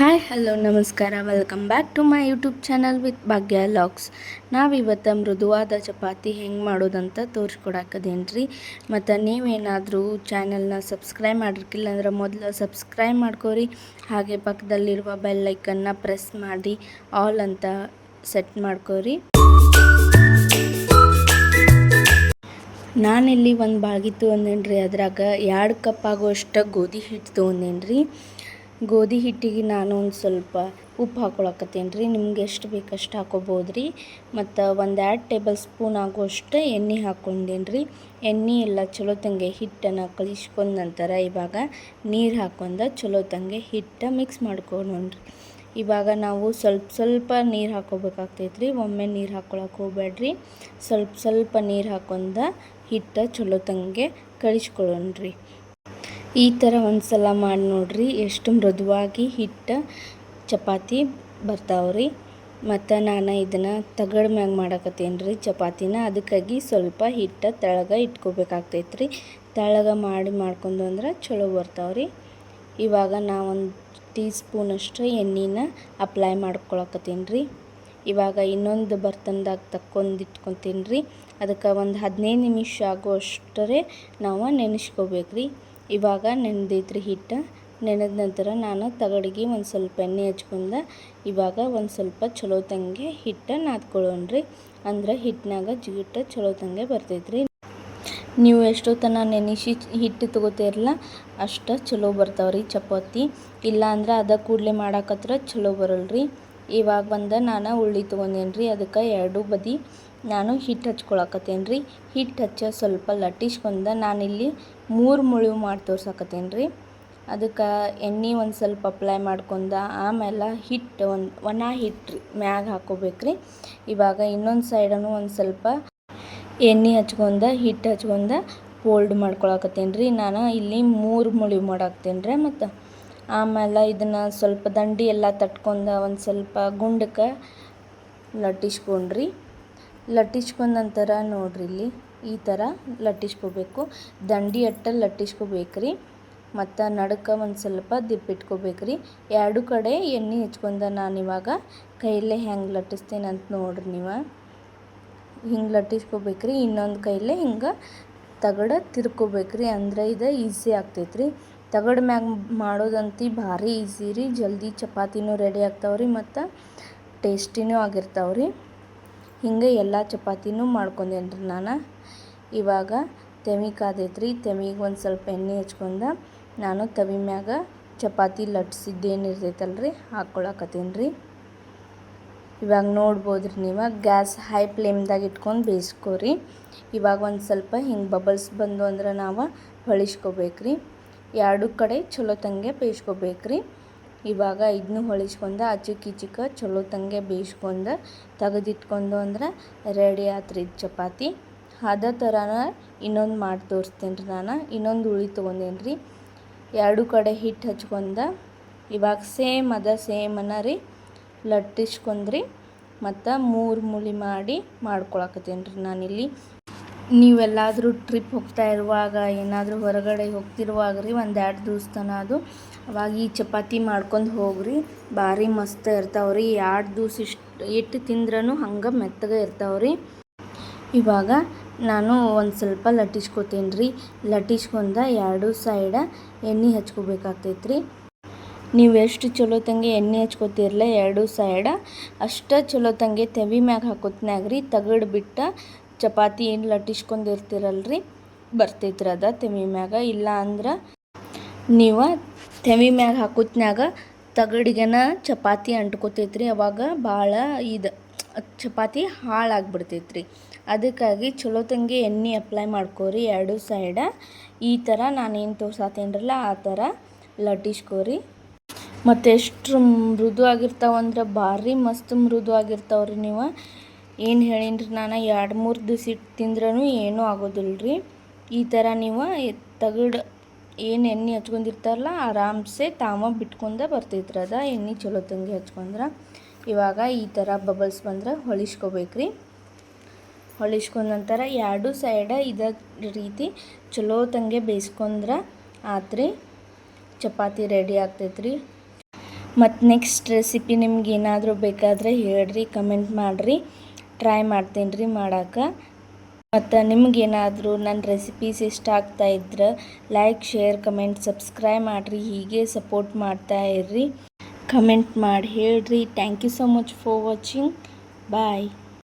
Hi hello ನಮಸ್ಕಾರ welcome back to my YouTube channel with Bhagya logs. ನಾವಿವತ್ತು ಮೃದುವಾದ ಚಪಾತಿ ಹೆಂಗೆ ಮಾಡೋದಂತ ತೋರಿಸ್ಕೊಡಾಕದೇನು ರೀ. ಮತ್ತು ನೀವೇನಾದರೂ ಚಾನಲ್ನ ಸಬ್ಸ್ಕ್ರೈಬ್ ಮಾಡಿರ್ಕಿಲ್ಲ ಅಂದ್ರೆ ಮೊದಲು ಸಬ್ಸ್ಕ್ರೈಬ್ ಮಾಡ್ಕೋರಿ. ಹಾಗೆ ಪಕ್ಕದಲ್ಲಿರುವ ಬೆಲ್ ಐಕನ್ನ ಪ್ರೆಸ್ ಮಾಡಿ ಆಲ್ ಅಂತ ಸೆಟ್ ಮಾಡ್ಕೋರಿ. ನಾನಿಲ್ಲಿ ಒಂದು ಬಾಳ್ಗಿ ತೊಗೊಂಡೇನಿ ರೀ. ಅದ್ರಾಗ 2 ಕಪ್ ಆಗುವಷ್ಟು ಗೋಧಿ ಹಿಟ್ಟು ತೊಗೊಂಡೇನಿ ರೀ. ಗೋಧಿ ಹಿಟ್ಟಿಗೆ ನಾನು ಒಂದು ಸ್ವಲ್ಪ ಉಪ್ಪು ಹಾಕ್ಕೊಳಕತ್ತೇನೆ ರೀ. ನಿಮ್ಗೆ ಎಷ್ಟು ಬೇಕಷ್ಟು ಹಾಕೋಬೋದು ರೀ. ಮತ್ತು 1-2 ಟೇಬಲ್ ಸ್ಪೂನ್ ಆಗುವಷ್ಟು ಎಣ್ಣೆ ಹಾಕ್ಕೊಂಡೇನಿ ರೀ. ಎಣ್ಣೆ ಎಲ್ಲ ಚಲೋ ತಂಗೆ ಹಿಟ್ಟನ್ನು ಕಲಿಸ್ಕೊಂಡ ನಂತರ ಇವಾಗ ನೀರು ಹಾಕ್ಕೊಂಡು ಚಲೋ ತಂಗೆ ಹಿಟ್ಟು ಮಿಕ್ಸ್ ಮಾಡ್ಕೊಂಡ್ರಿ. ಇವಾಗ ನಾವು ಸ್ವಲ್ಪ ನೀರು ಹಾಕ್ಕೋಬೇಕಾಗ್ತೈತೆ ರೀ. ಒಮ್ಮೆ ನೀರು ಹಾಕ್ಕೊಳಕ್ಕೆ ಹೋಗ್ಬೇಡ್ರಿ. ಸ್ವಲ್ಪ ನೀರು ಹಾಕ್ಕೊಂಡು ಹಿಟ್ಟು ಚಲೋ ತಂಗೆ ಕಲಿಸ್ಕೊಳ್ಳೋಣ್ರಿ. ಈ ಥರ ಒಂದು ಸಲ ಮಾಡಿ ನೋಡಿರಿ, ಎಷ್ಟು ಮೃದುವಾಗಿ ಹಿಟ್ಟು ಚಪಾತಿ ಬರ್ತಾವ್ರಿ. ಮತ್ತು ನಾನು ಇದನ್ನು ತಗಡ ಮ್ಯಾಗ ಮಾಡಕತ್ತೇನೆ ರೀ ಚಪಾತಿನ. ಅದಕ್ಕಾಗಿ ಸ್ವಲ್ಪ ಹಿಟ್ಟು ತೆಳಗೆ ಇಟ್ಕೋಬೇಕಾಗ್ತೈತೆ ರೀ. ತೆಳಗೆ ಮಾಡ್ಕೊಂಡು ಅಂದ್ರೆ ಚಲೋ ಬರ್ತಾವ್ರಿ. ಇವಾಗ ನಾನು 1 ಟೀ ಸ್ಪೂನಷ್ಟು ಎಣ್ಣೆನ ಅಪ್ಲೈ ಮಾಡ್ಕೊಳಕತ್ತೀನಿ ರೀ. ಇವಾಗ ಇನ್ನೊಂದು ಬರ್ತನ್ದಾಗ ಇಟ್ಕೊತೀನಿ ರೀ. ಅದಕ್ಕೆ ಒಂದು 15 ನಿಮಿಷ ಆಗುವಷ್ಟರೇ ನಾವು ನೆನೆಸ್ಕೋಬೇಕು ರೀ. ಇವಾಗ ನೆನೆದೈತ್ರಿ ಹಿಟ್ಟು. ನೆನೆದ ನಂತರ ನಾನು ತಗಡಿಗೆ ಒಂದು ಸ್ವಲ್ಪ ಎಣ್ಣೆ ಹಚ್ಕೊಂಡು ಇವಾಗ ಒಂದು ಸ್ವಲ್ಪ ಚಲೋ ತಂಗೆ ಹಿಟ್ಟು ನಾದ್ಕೊಳ್ಳೋಣ್ರಿ. ಅಂದ್ರೆ ಹಿಟ್ಟಿನಾಗ ಜಿಗುಟ ಚಲೋ ತಂಗೆ ಬರ್ತೈತ್ರಿ. ನೀವು ಎಷ್ಟೊತ್ತನ ನೆನೆಸಿ ಹಿಟ್ಟು ತೊಗೋತೀರಲ್ಲ ಅಷ್ಟು ಚಲೋ ಬರ್ತಾವ್ರಿ ಚಪಾತಿ. ಇಲ್ಲ ಅಂದ್ರೆ ಅದ ಕೂಡಲೇ ಮಾಡಾಕತ್ರ ಚಲೋ ಬರಲ್ರಿ. ಇವಾಗ ನಾನು ಉಳ್ಳಿ ತೊಗೊಂಡೇನಿ ರೀ. ಅದಕ್ಕೆ 2 ಬದಿ ನಾನು ಹಿಟ್ಟು ಹಚ್ಕೊಳಕತ್ತೇನೆ ರೀ. ಹಿಟ್ಟು ಹಚ್ಚ ಸ್ವಲ್ಪ ಲಟ್ಟಿಸ್ಕೊಂಡು ನಾನಿಲ್ಲಿ 3 ಮುಳು ಮಾಡಿ ತೋರ್ಸಕತ್ತೇನೆ ರೀ. ಅದಕ್ಕೆ ಎಣ್ಣೆ ಒಂದು ಸ್ವಲ್ಪ ಅಪ್ಲೈ ಮಾಡ್ಕೊಂಡು ಆಮೇಲೆ ಹಿಟ್ಟು ಒಣ ಹಿಟ್ಟು ಮ್ಯಾಗ ಹಾಕ್ಕೋಬೇಕ್ರಿ. ಇವಾಗ ಇನ್ನೊಂದು ಸೈಡನ್ನು ಒಂದು ಸ್ವಲ್ಪ ಎಣ್ಣೆ ಹಚ್ಕೊಂಡು ಹಿಟ್ಟು ಹಚ್ಕೊಂಡು ಫೋಲ್ಡ್ ಮಾಡ್ಕೊಳಕತ್ತೇನೆ ರೀ. ನಾನು ಇಲ್ಲಿ 3 ಮುಳು ಮಾಡಾಕ್ತೇನೆ ರೀ. ಮತ್ತು ಆಮೇಲೆ ಇದನ್ನು ಸ್ವಲ್ಪ ದಂಡಿ ಎಲ್ಲ ತಟ್ಕೊಂಡು ಒಂದು ಸ್ವಲ್ಪ ಗುಂಡಕ್ಕೆ ಲಟ್ಟಿಸ್ಕೊಂಡ್ರಿ. ಲಟ್ಟಿಸ್ಕೊಂಡ ನಂತರ ನೋಡ್ರಿ ಇಲ್ಲಿ ಈ ಥರ ಲಟ್ಟಿಸ್ಕೋಬೇಕು. ದಂಡಿ ಲಟ್ಟಿಸ್ಕೋಬೇಕ್ರಿ. ಮತ್ತು ನಡುಕ ಒಂದು ಸ್ವಲ್ಪ ದಿಪ್ಪಿಟ್ಕೋಬೇಕ್ರಿ. 2 ಕಡೆ ಎಣ್ಣೆ ಹಚ್ಕೊಂಡು ನಾನಿವಾಗ ಕೈಯಲ್ಲೇ ಹೆಂಗೆ ಲಟ್ಟಿಸ್ತೀನಿ ಅಂತ ನೋಡ್ರಿ. ನೀವು ಹಿಂಗೆ ಲಟ್ಟಿಸ್ಕೋಬೇಕ್ರಿ. ಇನ್ನೊಂದು ಕೈಯಲ್ಲೇ ಹಿಂಗೆ ತಗಡ ತಿರ್ಕೋಬೇಕ್ರಿ. ಅಂದ್ರೆ ಇದು ಈಸಿ ಆಗ್ತೈತ್ರಿ. ತಗಡ ಮ್ಯಾಗ ಮಾಡೋದಂತೂ ಭಾರಿ ಈಸಿ ರೀ. ಜಲ್ದಿ ಚಪಾತಿನೂ ರೆಡಿ ಆಗ್ತಾವ್ರಿ ಮತ್ತು ಟೇಸ್ಟಿನೂ ಆಗಿರ್ತಾವ್ರಿ. ಹಿಂಗೆ ಎಲ್ಲ ಚಪಾತಿನೂ ಮಾಡ್ಕೊಂಡೇನಿ ರೀ ನಾನು. ಇವಾಗ ತೆವಿ ಕಾದೈತ್ರಿ. ತೆವಿಗೆ ಒಂದು ಸ್ವಲ್ಪ ಎಣ್ಣೆ ಹಚ್ಕೊಂಡು ನಾನು ತವಿ ಮ್ಯಾಗ ಚಪಾತಿ ಲಟ್ಸಿದ್ದೇನಿರ್ತೈತಲ್ರಿ ಹಾಕ್ಕೊಳಕತ್ತೀನಿ ರೀ. ಇವಾಗ ನೋಡ್ಬೋದ್ರಿ ನೀವು. ಗ್ಯಾಸ್ ಹೈ ಫ್ಲೇಮ್ದಾಗ ಇಟ್ಕೊಂಡು ಬೇಯಿಸ್ಕೋರಿ. ಇವಾಗ ಒಂದು ಸ್ವಲ್ಪ ಹಿಂಗೆ ಬಬಲ್ಸ್ ಬಂದು ಅಂದ್ರೆ ನಾವು ಹೊಳಿಸ್ಕೋಬೇಕ್ರಿ. 2 ಕಡೆ ಚಲೋ ತಂಗೆ ಬೇಯಿಸ್ಕೋಬೇಕ್ರಿ. ಇವಾಗ ಇದನ್ನು ಹೊಳಿಸ್ಕೊಂಡು ಅಚುಕೀಚಕ ಚಲೋ ತಂಗೆ ಬೇಯಿಸ್ಕೊಂಡು ತೆಗೆದಿಟ್ಕೊಂಡು ಅಂದ್ರೆ ರೆಡಿ ಆತ್ರಿ ಚಪಾತಿ. ಅದೇ ಥರನ ಇನ್ನೊಂದು ಮಾಡಿ ತೋರಿಸ್ತೀನಿ ರೀ ನಾನು. ಇನ್ನೊಂದು ಉಳ್ಳಿ ತೊಗೊಂಡೇನಿ ರೀ. 2 ಕಡೆ ಹಿಟ್ಟು ಹಚ್ಕೊಂಡು ಇವಾಗ ಸೇಮನ ರೀ ಲಟ್ಟಿಸ್ಕೊಂಡ್ರಿ. ಮತ್ತು 3 ಮುಳಿ ಮಾಡಿ ಮಾಡ್ಕೊಳಕತ್ತೀನಿ ರೀ ನಾನಿಲ್ಲಿ. ನೀವೆಲ್ಲಾದರೂ ಟ್ರಿಪ್ ಹೋಗ್ತಾ ಇರುವಾಗ ಏನಾದರೂ ಹೊರಗಡೆ ಹೋಗ್ತಿರುವಾಗ ರೀ 1-2 ದಿವಸ ತನಕ ಅದು ಅವಾಗ ಈ ಚಪಾತಿ ಮಾಡ್ಕೊಂಡು ಹೋಗ್ರಿ. ಭಾರಿ ಮಸ್ತ್ ಇರ್ತಾವ್ರಿ. 2 ದಿವಸ ಇಟ್ಟು ತಿಂದ್ರೂ ಹಂಗೆ ಮೆತ್ತಗೆ ಇರ್ತಾವ್ರಿ. ಇವಾಗ ನಾನು ಒಂದು ಸ್ವಲ್ಪ ಲಟ್ಟಿಸ್ಕೊತೀನಿ ರೀ. ಲಟ್ಟಿಸ್ಕೊಂಡು 2 ಸೈಡ ಎಣ್ಣೆ ಹಚ್ಕೋಬೇಕಾಗ್ತೈತೆ ರೀ. ನೀವು ಎಷ್ಟು ಚಲೋ ತಂಗೆ ಎಣ್ಣೆ ಹಚ್ಕೋತಿರಲ್ಲ 2 ಸೈಡ ಅಷ್ಟು ಚಲೋ ತಂಗೆ ತೆವಿ ಮ್ಯಾಗ ಹಾಕೋತ್ನ್ಯಾಗ ರೀ ತಗಡು ಬಿಟ್ಟು ಚಪಾತಿ ಏನು ಲಟ್ಟಿಸ್ಕೊಂಡಿರ್ತೀರಲ್ರಿ ಬರ್ತೈತ್ರಿ ಅದ ತೆವಿ ಮ್ಯಾಗ. ಇಲ್ಲ ಅಂದ್ರೆ ನೀವು ತೆವಿ ಮ್ಯಾಗ ಹಾಕೋತ್ನ್ಯಾಗ ತಗಡಿಗೆನ ಚಪಾತಿ ಅಂಟ್ಕೋತೈತ್ರಿ. ಅವಾಗ ಭಾಳ ಚಪಾತಿ ಹಾಳಾಗ್ಬಿಡ್ತೈತ್ರಿ. ಅದಕ್ಕಾಗಿ ಚಲೋ ತಂಗೆ ಎಣ್ಣೆ ಅಪ್ಲೈ ಮಾಡ್ಕೋರಿ 2 ಸೈಡ. ಈ ಥರ ನಾನೇನು ತೋರ್ಸಾತೇನ್ರಲ್ಲ ಆ ಥರ ಲಟ್ಟಿಸ್ಕೋರಿ. ಮತ್ತು ಎಷ್ಟು ಮೃದು ಆಗಿರ್ತಾವಂದ್ರೆ ಭಾರಿ ಮಸ್ತ್ ಮೃದು ಆಗಿರ್ತಾವ್ರಿ. ನೀವು ಏನು ಹೇಳೀನಿ ರೀ ನಾನು 2-3 ದಿವಸ ಇಟ್ಟು ತಿಂದ್ರೂ ಏನೂ ಆಗೋದಿಲ್ಲ ರೀ. ಈ ಥರ ನೀವು ತಗಡು ಏನು ಎಣ್ಣೆ ಹಚ್ಕೊಂಡಿರ್ತಾರಲ್ಲ ಆರಾಮ್ಸೆ ಬಿಟ್ಕೊಂಡು ಬರ್ತೈತ್ರಿ ಅದ ಎಣ್ಣೆ ಚಲೋ ತಂಗೆ ಹಚ್ಕೊಂಡ್ರೆ. ಇವಾಗ ಈ ಥರ ಬಬಲ್ಸ್ ಬಂದ್ರೆ ಹೊಳಿಸ್ಕೋಬೇಕ್ರಿ. ಹೊಳಿಸ್ಕೊಂಡ ನಂತರ 2 ಸೈಡ ಇದೇ ರೀತಿ ಚಲೋ ತಂಗೆ ಬೇಯಿಸ್ಕೊಂಡ್ರೆ ಆತ್ರಿ ಚಪಾತಿ ರೆಡಿ ಆಗ್ತೈತ್ರಿ. ಮತ್ತು ನೆಕ್ಸ್ಟ್ ರೆಸಿಪಿ ನಿಮ್ಗೆ ಏನಾದರೂ ಬೇಕಾದರೆ ಹೇಳ್ರಿ, ಕಮೆಂಟ್ ಮಾಡಿರಿ, ಟ್ರೈ ಮಾಡ್ತೀನಿ ರೀ ಮಾಡೋಕೆ. ಮತ್ತು ನಿಮಗೇನಾದರೂ ನನ್ನ ರೆಸಿಪೀಸ್ ಇಷ್ಟ ಆಗ್ತಾ ಇದ್ರೆ ಲೈಕ್, ಶೇರ್, ಕಮೆಂಟ್, ಸಬ್ಸ್ಕ್ರೈಬ್ ಮಾಡಿರಿ. ಹೀಗೆ ಸಪೋರ್ಟ್ ಮಾಡ್ತಾ ಇರ್ರಿ. ಕಮೆಂಟ್ ಮಾಡಿ ಹೇಳ್ರಿ. Thank you so much for watching. Bye.